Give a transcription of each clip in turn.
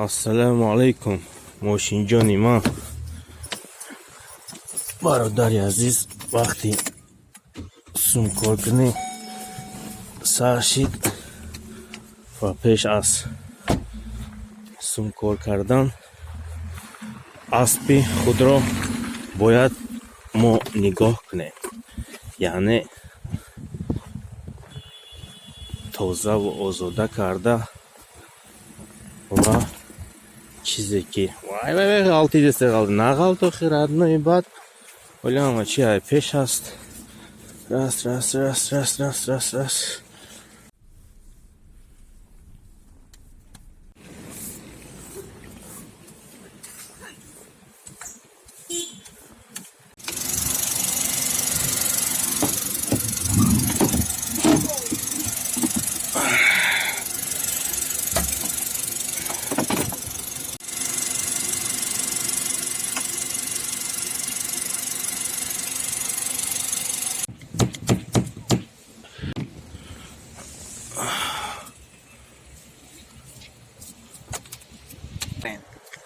Ассаламу алейкум, мошинҷони ман. Бародари азиз, вақти сумкоркунӣ сар шид ва пеш аз сумкор кардан аспи худро бояд мо нигоҳ кунем, яъне тозаву озода карда ва чизе ки ғалтидесе ғалти нағалт охир аднои бад оляма чи ай пеш аст. Раз.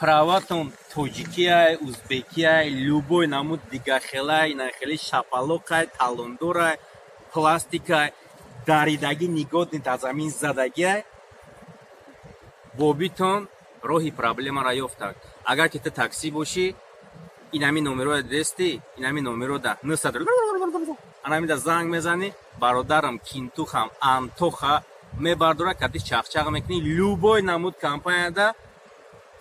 Праватон Тоҷикия, Узбекия, любой намуд дигархелай, нахели шапалоқай, талондорай, пластикай, даридаги нигоҳ та замин задагиай, бобитон роҳи проблемаро ёфтад. Агар ки ту таксӣ бошӣ, инами номероя дести, инами номерода 900 анамида занг мезани, бародарам кинтухам антоха мебардора кати чақчақ мекунӣ, любой намуд компанияда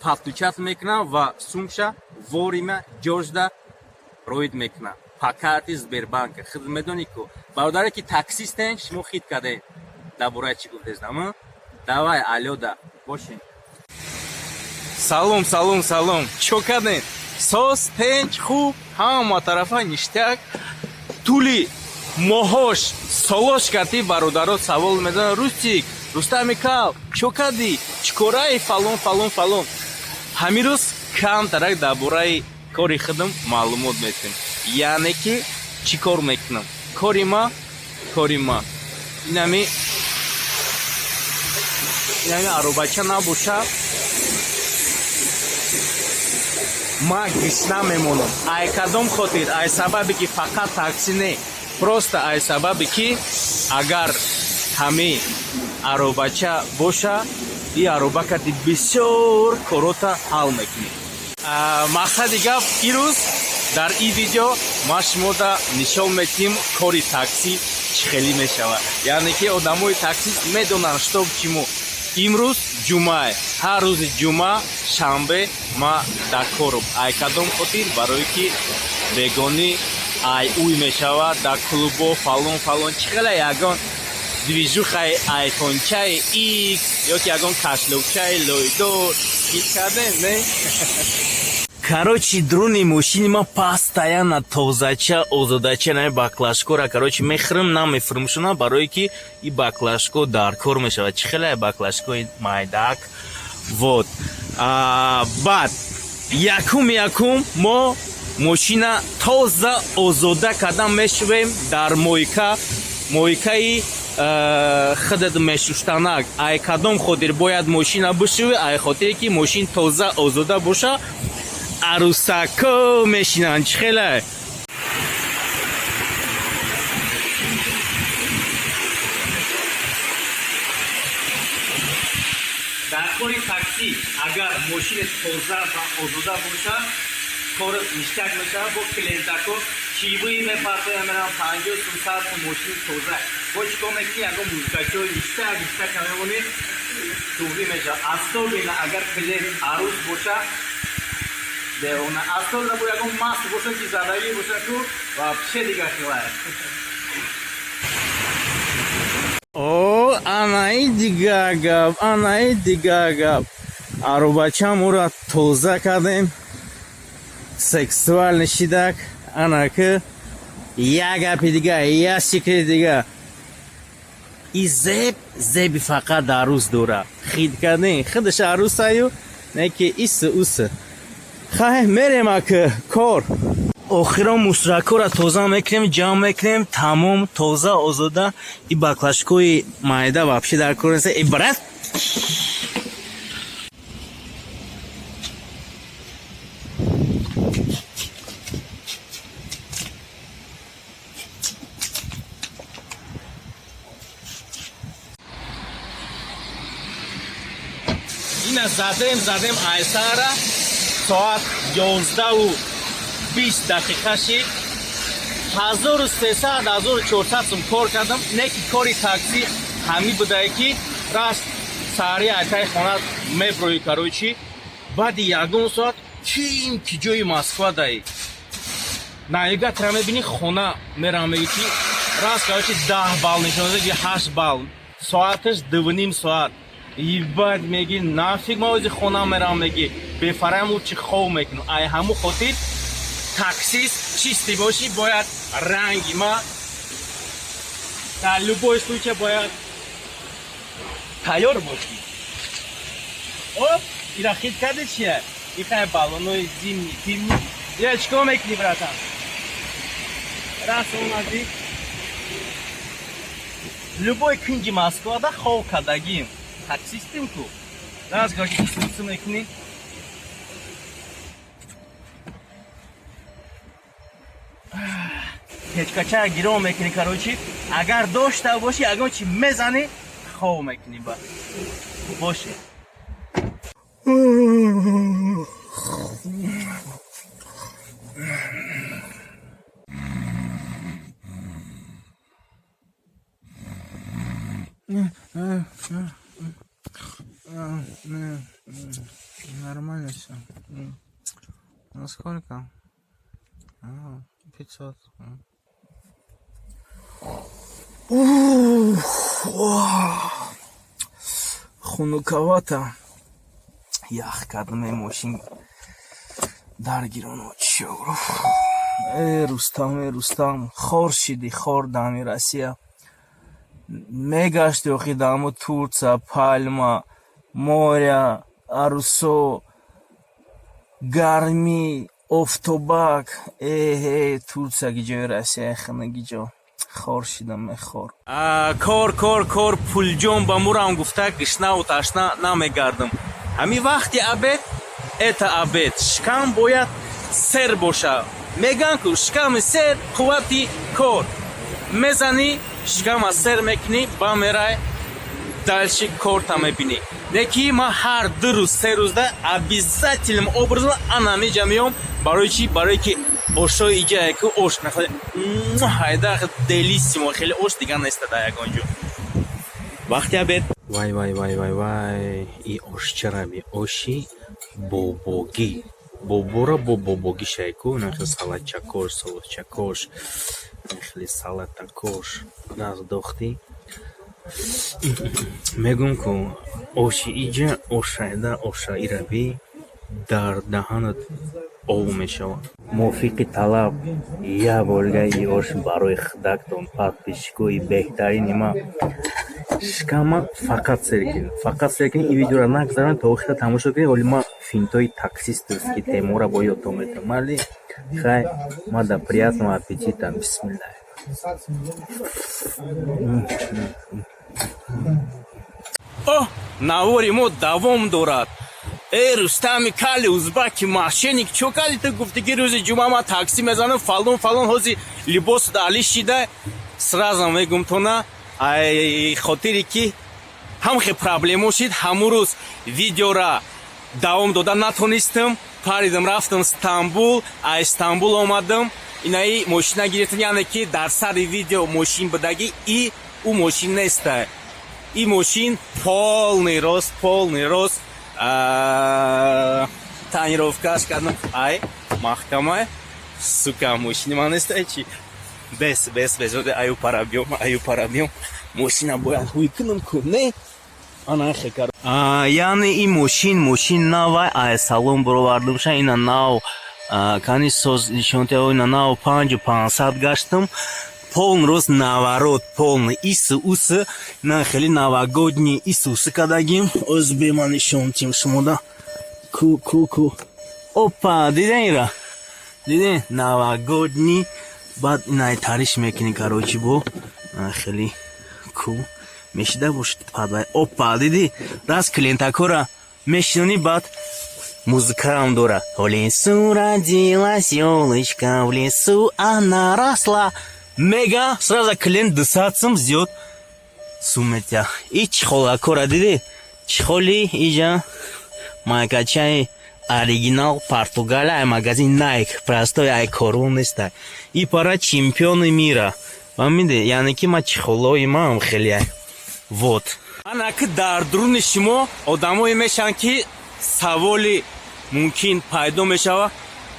пафтучат мекунам ва сумкша ворима ҷожда роид мекунам. Пакати Сбербанка хидмедони ку бародаре ки таксистен шумо хит кардем дар бораи чӣ гуфтезам? Давай алёда бошем. Салом чо кардем? Сос тинч хуб ҳама тарафа ништяк. Тӯли моҳош солош карди бародаро савол медонад: Рустик, Рустами кал, чо карди? Чӣ кораи фалон. Ҳамин рӯз камтарак дар бораи кори худам маълумот метавонем. Яъне ки чӣ кор мекунам? Кори ма инами аробача набоша, ма гишна мемонам. Ай кадом хотир? Ай сабабе ки фақат таксӣ не, просто ай сабабе ки агар ҳамин аробача боша, и аробакати бисёр корота ҳал мекунем. Мақсади гап ирӯз дар ин видео ма шумода нишон медиҳем кори таксӣ чӣ хеле мешавад. Яъне ки одамои таксӣ медонанд штоб чимо. Имрӯз ҷумъае, ҳар рӯзи ҷумъа шанбе ма дар корам. Ай кадом хотир? Барое ки бегонӣ ай уй мешавад дар клубо фалон чӣ хеле ягон движухаи айфончаи X ёки ягон кашлокчаи лойдор гит кардем, не? Короче, дрони мошини ма постоянно тозача, озодача, на баклажкора, короче, мехрим, намефурмушона, барое ки и баклажко дар кор мешавад. Чӣ хеле баклажкои майдак. Вот. Баъд якум мо мошина тоза озода кардан мешавем дар моикаи худат мешуштанак. Ай кадом хотир бояд мошина бушуви? Ай хотире ки мошин тоза озода боша. Арусако мешинанд. Чӣ хеле? дар кори таксӣ агар мошини тоза ва озода боша, корот ништяк мешавад. бо клиентако чивии мепартоям мерам 50-300 мошини тоза. бо чӣ кор мекунӣ? ягон музикачои ништяк мемонӣ, туғӣ мешавад. Асобина агар клиент арӯз боша, девона асобина бо ягон маст боша ки задагӣ боша ку вообще дигар хелае. О, анаи дигар гап. Аробачамуро тоза кардем, сексуал нишидак, анаки як гапи дигар, як шикли дигар. И зеби фақат дар рӯз дора. Хид кардем, худаш арӯсаю, не ки иса. Хай мерем ака кор. Охирон мусракора тоза мекунем, ҷамъ мекунем, тамом тоза озода. И баклажкои майда вообще дар кор нест. И брат اینا زدیم ایساره ساعت 11:20 دقیقه شد 1300 1400 сум کار کردم نه که کاری تاکسی همی بوده که راست ساری ایتای خونه میپروی کروچی بعد یگون ساعت کیم که جوی مسکو دایی نایگه ترمه بینی خونه میرم میگی که راست کروچی 10 بال نشانده که 8 بال ساعتش 2.5 ساعت ای بعد میگی نافیگ ما از خونه میرم میگی بفرمو چی خوب میکنم ای همو خاطر تاکسیست چیستی باشی باید رنگی ما در لباش توی که باید تیار باشی اوپ ایرا خیلی کرده چیه؟ ای خیلی بالونوی زیمی تیمی یا چکو میکنی براتم راست اومدی любой кинди Москвада خوب کردگیم تاکسیستیم کو راست گاهی کسی میکنی هیچکچه گیرو میکنی کروچی اگر داشته باشی اگر چی میزنی خوب میکنی باشه Нормально все. Ну сколько? 500. хунуковато ях кардам мошин даргироно чиёро рустам хор шиди хор дами Россия мегашти охи даму Турция Пальма море Арусо гарми офтобак Турция гиҷои Россия хана гиҷо хор шидам мехор кор пулҷон ба мурам гуфта гишнаву ташна намегардам ҳами вақти абед это абед шикам бояд сер боша меган ку шиками сер қуввати кор мезани шикама сер мекунӣ ба мерай дальше корта мебинӣ неки ма ҳар 2 рӯз 3 рӯзда обязательно образно анамиҷа меём барои чи барое ки ошо иҷае ки ош ҳайда делиссимо хеле ош дига неста да ягонҷо вақти абед вай и ош чараби оши бобогӣ бобора бо бобогӣ шайку нахе салатчакош солодчакош нахели салатакош раздохтӣ мегум ку оши иҷа ошайда оша ираби дар даҳанат ов мешавад мувофиқи талаб я болгаи ош барои худактон подписчикои беҳтарини ма шикама фақат серкин и видеора нагзарон то охира тамошо кунед оли ма финтои таксистовски темора бо ёдтон метавонам мали хай мада приятного аппетита бисмиллаҳ навори мо давом дорад рустами кали узбаки мошенник чо кали ту гуфти ки рӯзи ҷумъа ма такси мезанам фалон ҳози либосу дали шида сразу мегум тона хотире ки ҳамхе проблемо шид ҳамун рӯз видеора давом дода натонистам паридам рафтам Стамбул Стамбул омадам инаи мошина гирифтам яъне ки дар сари видео мошин будаги и ӯ мошин неста и мошин полный рост тонировкаш кардам ай маҳкама сука мошини ман неста чи без аю парабиём мошина бояд ҳуй кунам ку не анахе кар яъне ин мошин нава ай салон баровардамша ина нав кани соз нишонтиҳо ина нав 5500 гаштам полный рост наворот полный исы на хели новогодний Иисусы кадагим озбема нишонтим шумода ку опа диден новогодний баъд инай тариш мекунӣ карочи бо хели ку мешида бошад падвай опа диди раст клиентакора мешинонӣ баъд музыкам дура. В лесу родилась елочка, в лесу она росла. Мега сразу клиент десятцем ждет. Суметя. И чхола кора диди. Чхоли ижа. Майка чай. Оригинал Португалия, магазин Nike. Простой айкорун нестай. И пара чемпионы мира. Вам видите, яны ки ма чхоло имам хели. Вот. Ана ки дар дуруни шумо одамое мешан ки саволи мумкин пайдо мешава.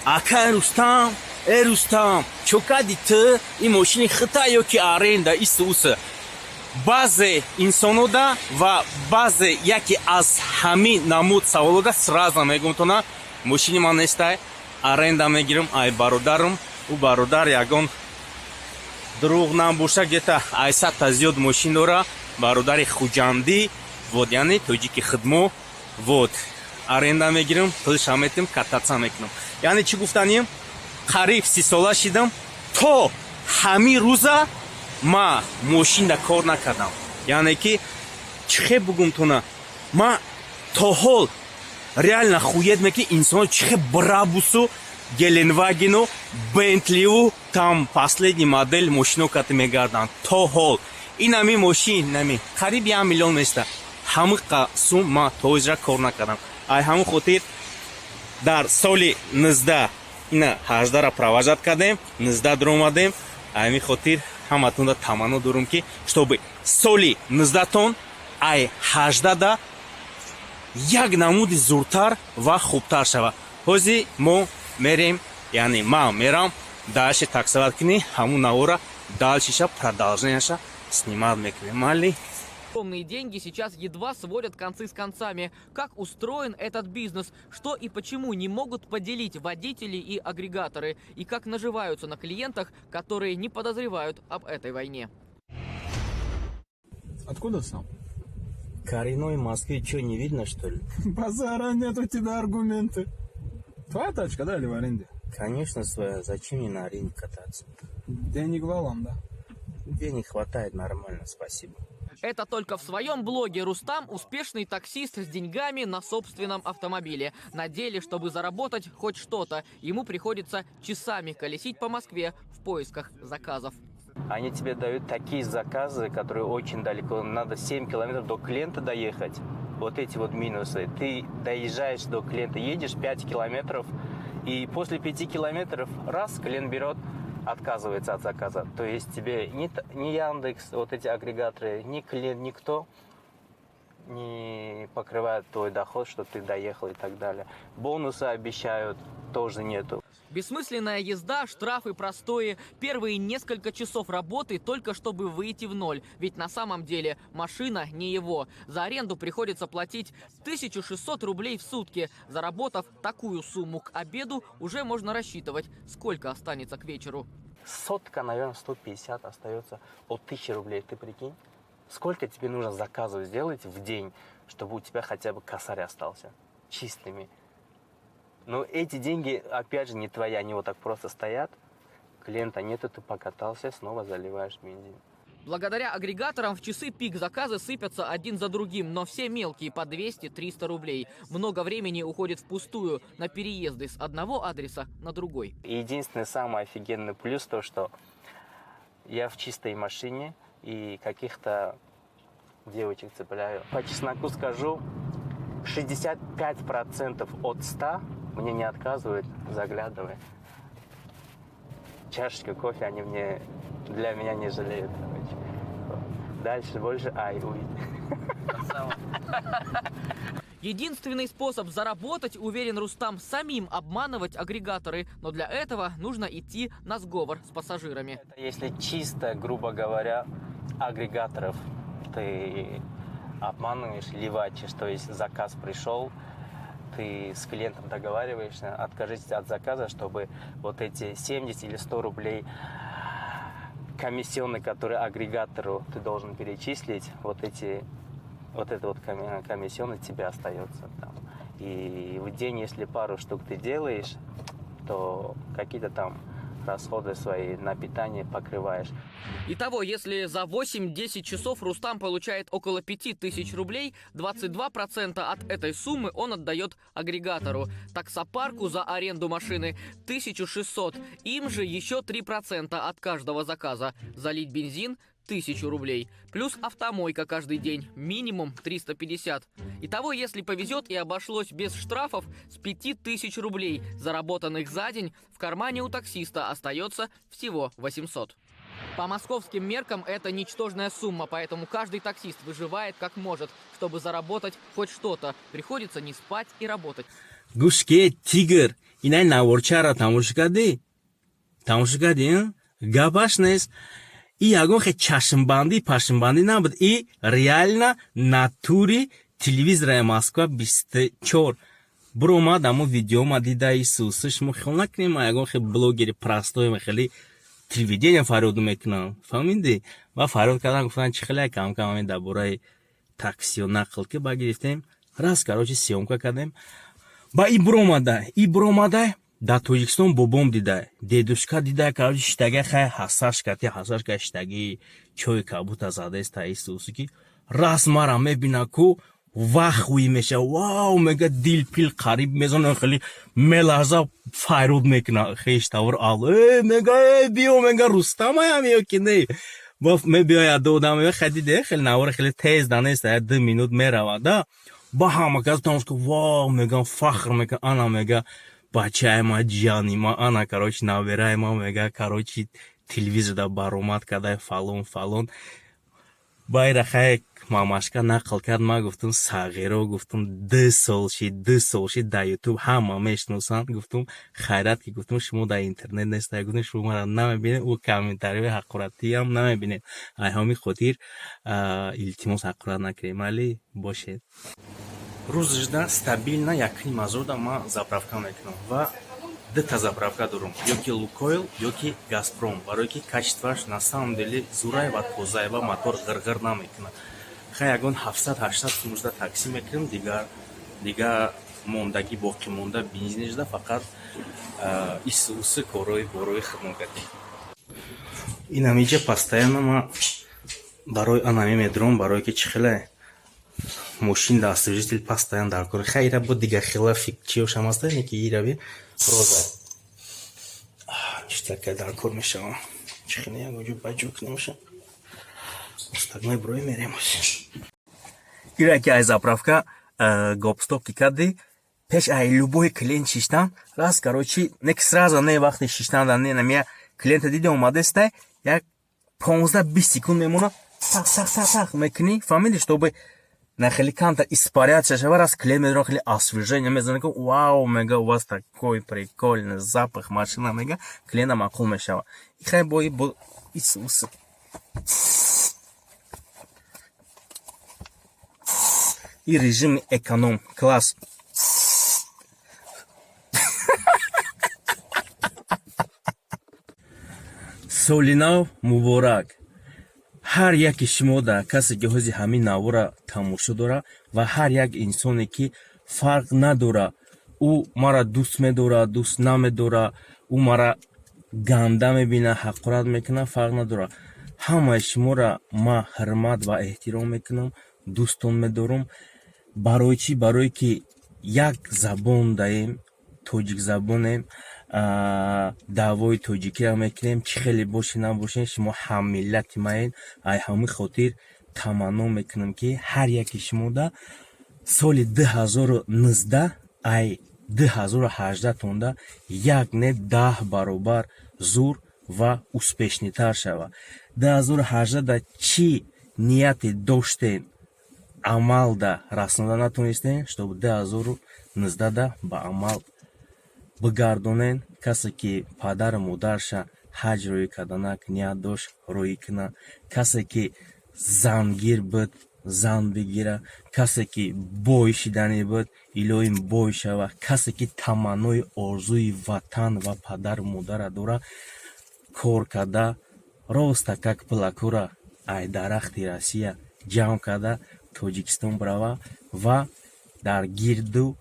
Ака Рустам, чё кади ты и машини Хитай ёки аренда исуса. Базе инсонода ва базе яки аз ҳамин намуд саволода сразу мегум тона машини ман нестай аренда мегирам ай бародарам у бародар ягон дурӯғ набоша гета ай сатта зиёд машин дора бародари хуҷанди вот яъне тоҷики хидмо вот аренда мегирам пулша метим катаца мекунам яъне чӣ гуфтанем қариб 30 сола шидам то ҳамин рӯза ма мошинда кор накардам яъне ки чихе бугумтона ма то ҳол реально хуед меки инсон чихе брабусу геленвагену бентливу там последний модель мошино кати мегардан то ҳол ин ами мошин нами қариб 1 миллион места ҳамиқа сум ма то ҳозира кор накардам ай ҳамин хотир дар соли 19 ина 18 провожат кардем 19 дуромадем ами хотир ҳаматонда таманно дорум ки чтобы соли 19тон ай 18 да як намуди зуртар ва хубтар шава ҳозир мо мерем яъне ман мерам дальше таксоват кини ҳамун навора дальшиша продолженияша снимат мекунем малли. Огромные деньги сейчас едва сводят концы с концами. Как устроен этот бизнес? Что и почему не могут поделить водители и агрегаторы? И как наживаются на клиентах, которые не подозревают об этой войне? Откуда сам? Коренной Москвы что, не видно, что ли? Базара нет, у тебя аргументы. Твоя тачка, да, или в аренде? Конечно, своя. Зачем мне на аренде кататься? Денег валом, да. Денег хватает нормально, спасибо. Это только в своем блоге Рустам успешный таксист с деньгами на собственном автомобиле. На деле, чтобы заработать хоть что-то, ему приходится часами колесить по Москве в поисках заказов. Они тебе дают такие заказы, которые очень далеко. Надо 7 километров до клиента доехать. Вот эти вот минусы. Ты доезжаешь до клиента, едешь 5 километров, и после 5 километров раз клиент берет, отказывается от заказа. То есть тебе ни Яндекс, вот эти агрегаторы, ни клиент, никто не покрывает твой доход, что ты доехал и так далее. Бонусы обещают, тоже нету. Бессмысленная езда, штрафы простые, первые несколько часов работы только чтобы выйти в ноль. Ведь на самом деле машина не его. За аренду приходится платить 1600 рублей в сутки. Заработав такую сумму к обеду, уже можно рассчитывать, сколько останется к вечеру. Сотка, наверное, 150 остается от 1000 рублей. Ты прикинь, сколько тебе нужно заказов сделать в день, чтобы у тебя хотя бы косарь остался чистыми. Но эти деньги, опять же, не твои, они вот так просто стоят. Клиента нету, ты покатался, снова заливаешь бензин. Благодаря агрегаторам в часы пик заказы сыпятся один за другим, но все мелкие по 200-300 рублей. Много времени уходит впустую на переезды с одного адреса на другой. Единственный самый офигенный плюс то, что я в чистой машине и каких-то девочек цепляю. По чесноку скажу, 65% от 100 мне не отказывают, заглядывая. Чашечку кофе они для меня не жалеют. Дальше больше уй. Единственный способ заработать, уверен Рустам, самим обманывать агрегаторы. Но для этого нужно идти на сговор с пассажирами. Если чисто, грубо говоря, агрегаторов ты обманываешь, ливачишь, то есть заказ пришел, ты с клиентом договариваешься, откажитесь от заказа, чтобы вот эти 70 или 100 рублей комиссионные, которые агрегатору ты должен перечислить, вот это вот комиссионный тебе остается там. И в день, если пару штук ты делаешь, то какие-то там расходы свои на питание покрываешь. Итого, если за 8-10 часов Рустам получает около 5000 рублей, 22% от этой суммы он отдает агрегатору. Таксопарку за аренду машины 1600. Им же еще 3% от каждого заказа. Залить бензин 1000 рублей. Плюс автомойка каждый день. Минимум 350. Итого, если повезет и обошлось без штрафов, с 5000 рублей, заработанных за день, в кармане у таксиста остается всего 800. По московским меркам это ничтожная сумма, поэтому каждый таксист выживает как может, чтобы заработать хоть что-то. Приходится не спать и работать. Гушке, тигр, инай наворчара тамошкади. Тамошкади, габашнес. И ягон хе чашмбанди, пашмбанди набуд. И реально натури телевизора Москва 24. Брома даму видео ма дида Иисус. Мо хел накнем, ягон хе блогери простой махали телевидение фарод мекнам. Фаминди? Ва фарод кадан гуфтан чихлай кам-кам да бораи такси нақл ки ба гирифтем. Раз, короче, съемка кардем. Ба и бромада да Тоҷикистон бобом дида, дедушка дида, короче, штага хай ҳасашка штаги чой кабута задест Иисус ки раз мара мебина ку вахуи меша, вау, мега дил пил қариб мезонам, хели мелаза файруд мекна хештавр ал, мега био, мега Рустамаям ё ки не. Баф мебиоя додам, хадиде, хели навор хели тез данест, 2 минут меравада. Ба ҳама кас тамошка, вау, мега фахр мека, ана мега бачаи ма, ҷани ма, ана, короче, навбераи ма, мега, короче, телевизорда баромад кадай фалон. Байра хай мамашка нақл кард, ма гуфтум сағиро, гуфтум 2 сол шид да ютуб ҳама мешносанд, гуфтум хайрат ки гуфтум шумо да интернет нестай, гуфтум шумо мара намебинед, ӯ комментариҳои ҳақоратиам намебинед. Айҳоми хотир илтимос ҳақорат накунед, майли бошед. Рӯзижда стабилна 1,5 ма заправка мекунам ва 2 заправка дорам, ёки Лукойл, ёки Газпром, барое ки качестваш на самом деле зурай ва тозай ва мотор ғирғир намекунад. Хай ягон 700-800 сумужда такси мекунам, дига мондаги боқӣ монда бензинижда фақат Исуси корои борои хидмотгардӣ. Инамиҷа постоянно ма барои анами медурам, барое ки чихелай мошин да освежитель постоянно дар кор. Хайра бо дига хела фикчиошам аст, не ки ирави роза. Ништяка дар кор мешавам. Чихелай ягоҷо баҷук намешам. Остальной брой меремось. Ира ки ай заправка гоп-стоп кади, пеш ай любой клиент шиштан, раз, короче, не ки сразу не вақти шиштан да не намия клиента диде омадестай, як 15-20 секунд мемона, так мекни, фамили, чтобы на хели канта испаряться, раз клиент медрон хели освежение, мезонеку, вау, мега, у вас такой прикольный запах, машина, мега, клиента макул мешава. И хай бой, Иисус. И режим эконом, класс. Солинав муборак. ҳар яки шумо дар касе ҷоҳози ҳамин навора тамошо дора ва ҳар як инсоне ки фарқ надора, ӯ мара дӯст медора, дӯст намедора, ӯ мара ганда мебина, ҳақорат мекуна, фарқ надора. ҳамаи шуморо ма ҳурмат ва эҳтиром мекунам, дӯстон медорам. барои чӣ? Барое ки як забон даем, тоҷик забонем, даъвои тоҷикиро мекунем, чӣ хеле боше набошем, шумо ҳаммиллати маен. Ай ҳамин хотир таманно мекунам ки ҳар яки шумо да соли 2019 ай 2018 тонда як не 10 баробар зур ва успешнитар шава. 2018 да чӣ нияте доштем, амал да расонида натонистем, чтобы 2019 да ба амал бигардонен. Касе ки падару модарша ҳаҷ рӯӣ карданак ният дошт рӯӣ куна, касе ки зангир буд зан бигира, касе ки бой шидани буд илоҳим бой шава, касе ки таманнои орзуи ватан ва падару модара дора, кор карда роста как плакура ай дарахти Россия ҷамъ карда Тоҷикистон брава ва дар гирду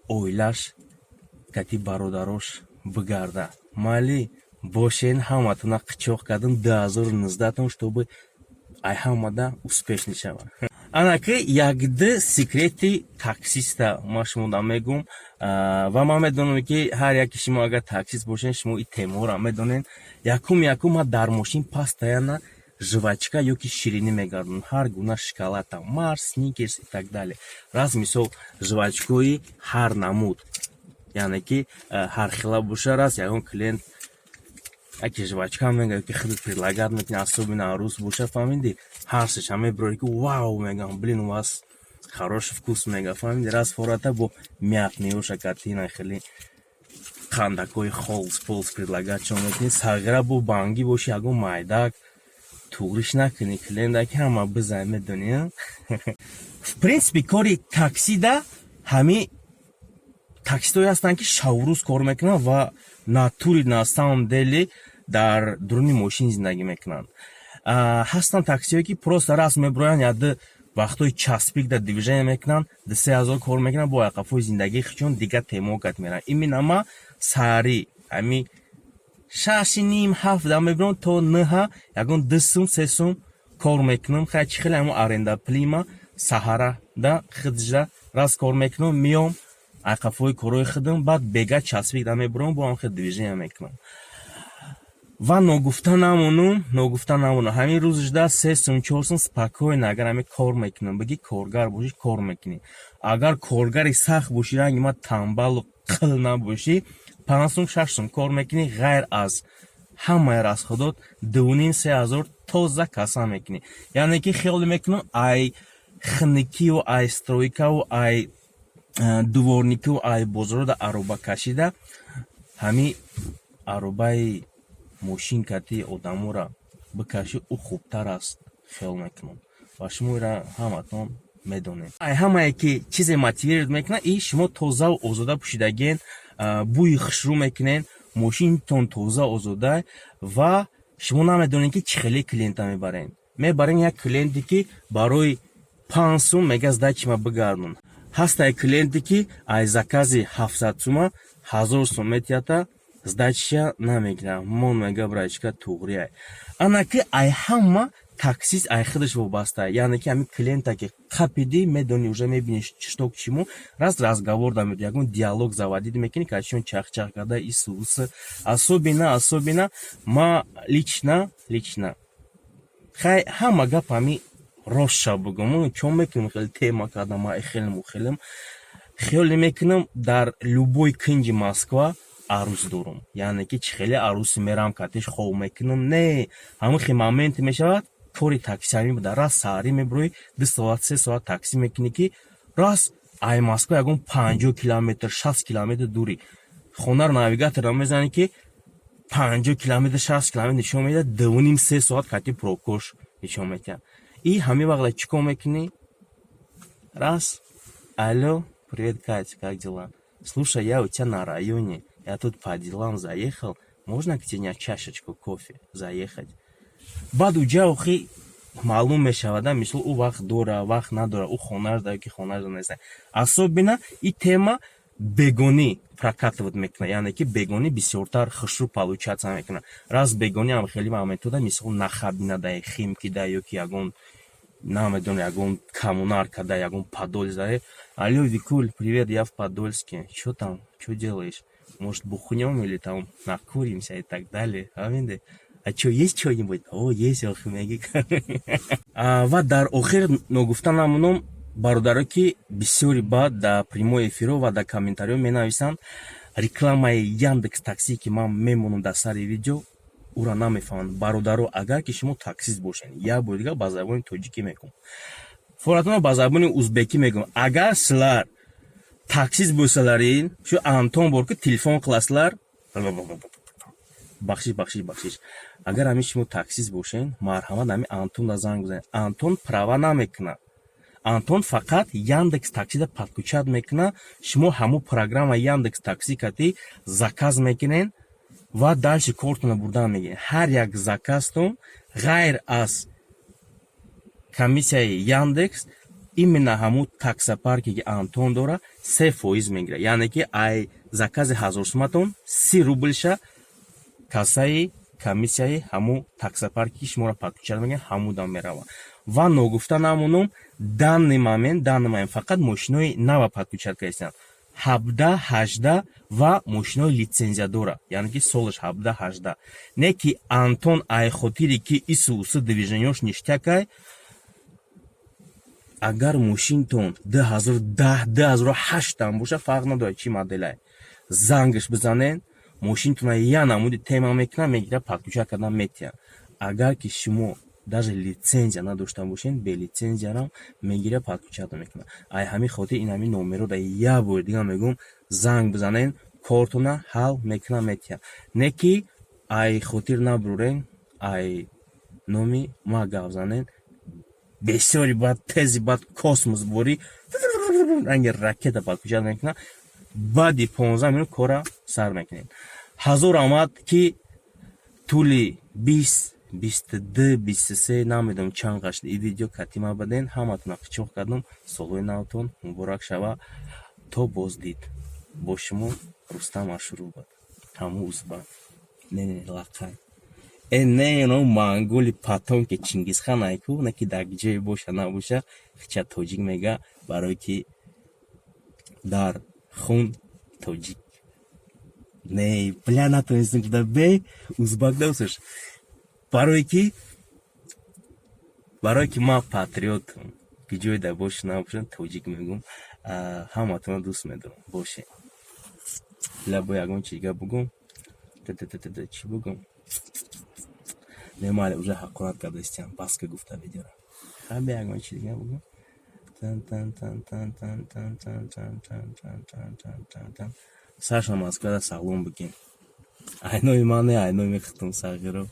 оилаш кати бародарош бигарда. Майли бошен ҳаматона қичоқ кардам 2019 чтобы ай ҳамада успешни шава. Анаки якди секрети таксиста ма шумода мегум ва ман медонам ки ҳар яки шумо агар таксист бошен шумо и темора медонен якум ма дар мошин пастаяна жвачка ёки ширинӣ мегардонам ҳар гуна шоколада марс сникерс и так далее раз мисол жвачкои ҳар намуд яъне ки ҳар хела боша раз ягон клиент аки жвачка мега ки худ предлагат мекунад особенно арус боша фаҳмиди ҳарсаш ҳаме бирори ки вау мегам блин у вас хороший вкус мега фаҳмиди раз фората бо мякнеҳо шакартина хеле қандакҳои холс полс предлагат шумо мекунед сагра бо банги боши ягон майдак туғриш накунӣ клиендаки ҳама бизай медонӣ в принципе кори таксида ҳами таксистои ҳастанд ки шаврӯз кор мекунанд ва натури на самом деле дар дуруни мошин зиндагӣ мекунанд ҳастанд таксиҳое ки просто раз мебироянд яды вақтҳои часпик да движение мекунанд 3000 кор мекунанд бо айқафҳои зиндагии хичон дига темокат меранд именно ма сари ҳами 6.5-7 да мебирам то 9 ягон 2 сум 3 сум кор мекунам хачи хеле ҳамо аренда плима саҳара да хиджра раз кор мекунам миём айқафҳои корои худам баъд бега часпик да мебирам бо ҳам хел движение мекунам ва ногуфта намонам ҳамин рӯзишда 3 сум 4 сум спокойно агар ҳаме кор мекунам баги коргар бошӣ кор мекунӣ агар коргари сахт бошӣ ранги ма танбалу қил набошӣ 5 сум 6 сум кор мекунӣ ғайр аз ҳамаи расходот 2,5-3,000 тоза каса мекунӣ яъне ки хиёл мекунам ай хникиву ай стройкаву ай дуворникиву ай бозоро да ароба кашида ҳами аробаи мошин кати одамора бикаши ӯ хубтар аст хиёл мекунам ва шумо ира ҳаматон медонед ай ҳамае ки чизе мотивирует мекунад и шумо тозаву озода пӯшидагиен бӯи хушрӯ мекунен мошинтон тоза озода ва шумо намедонед ки чӣ хеле клиента мебарен як клиенте ки барои 5 сум мега сдачима бигардон ҳастай клиенте ки ай закази 700 сума 1000 сум метията сдачиша намегирам мон мега брачка туғрия анаки ай ҳама таксист ай худаш вобаста яъне ки ҳами клиента ки қапиди медони уже мебиниш что к чему раз разговор да мед ягон диалог заводид мекунӣ кашон чах карда исус особенно ма лично хай ҳама гап ҳами ростша бугум чон мекунам хеле тема кардам ма хелем хиёле мекунам дар любой кинҷи Москва арус дорум яъне ки чӣ хеле аруси мерам катиш хоб мекунам не ҳамин моменте мешавад кори такси ҳамин буда раз саҳарӣ мебироӣ 2 соат 3 соат такси мекунӣ ки раз ай Москва ягон 50 километр 60 километр дурӣ хонаро навигаторро мезанӣ ки 50 километр 60 километр нишон медиҳад 2,5-3 соат кати прокош нишон медиҳад и ҳамин вақта чӣ кор мекунӣ раз алло привет Катя как дела слушай я у тебя на районе я тут по делам заехал можно к тебе чашечку кофе заехать баъд уҷа охи маълум мешавада мисол ӯ вақт дора вақт надора ӯ хонаш дара ки хонаш нест особенно и тема бегонӣ прокатывать мекунад яъне ки бегонӣ бисёртар хушрӯ получаться мекунад раз бегонӣ ам хеле ма метода мисол нахабинада химки да ёки ягон намедонам ягон коммунарка да ягон подольск да алло Викуль привет я в Подольске что там что делаешь может бухнем или там накуримся и так далее аминде а что есть что-нибудь о есть охмеги ва дар охир ногуфта намонам бародаро ки бисёри баъд дар прямой эфиро ва дар комментариё менависанд рекламаи Яндекс такси ки ман мемонам дар сари видео ура намефаҳманд бародаро агар ки шумо таксист бошед я бори дигар ба забони тоҷикӣ мегӯм форатона ба забони узбекӣ мегӯм агар силар таксист бошаларин шу Антон бор ки телефон қиласилар бахшиш агар ҳамин шумо таксист бошен марҳамат ҳамин Антонда занг бизанед Антон права намекунад Антон фақат Яндекс таксида подключат мекунад шумо ҳамон программа Яндекс такси кати заказ мекунен ва дальше кортона бурдан мегиред ҳар як заказтон ғайр аз комиссияи Яндекс именно ҳамун таксопарке ки Антон дора 3% мегирад яъне ки ай закази 1000 суматон 30 рубльша кассаи комиссияи ҳаму таксопарки шуморо падкучар мегӯям, ҳамудан меравам. Ва ногуфта намунам, данный момент фақат мошинои нава падкучар карданд. 17-18 ва мошинои лицензиядора, яъне ки солаш 17-18. Не ки Антон Айхотири ки Исуси движенияш ништякай, агар мошинтон 2010-2008 там боша, фарқ надорад чӣ моделай. Зангаш бизанен, мошинтона я намуди тема мекунад, мегира падкучар кардан метиҳад. Агар ки шумо даже лицензия надошта бошен, бе лицензиярам мегира падкучар мекунад. Ай ҳамин хотир ин ҳамин номерода я бори дига мегӯм, занг бизанен, кортона ҳал мекунад метиҳад. Не ки ай хотир набурен, ай номи ма гап занен, бесёри бад тези бад космос бори ранги ракета падкучар мекунад. баъди 15 минут кора сар мекунем. ҳазор омад ки тӯли 22-23 намедонам чанд гашт и видео катима баден. ҳаматона қичоқ кардам. солҳои навтон муборак шава. то боздид. бо шумо Рустам Ашурубад. ҳаму узбак. Не лақай. Не монголи патон ки Чингизхан айку, не ки дар ҷое боша набоша, хича тоҷик мега, барое ки дар хун тоҷик. Не, бля, натонистам куда бе, узбак дасаш. Барое ки ман патриотам, ки ҷое дар боша набошам, тоҷик мегум. ҳаматона дӯст медорам. Боше. Бля, бо ягон чига бугум. Чӣ бугум? Немали, уже ҳақорат кардастиям. Баска гуфта видеора. Хабе ягон чӣ дига бугум. Саша Москвада саглом бигем. Айнои ман не, айнои мехтум сағиро.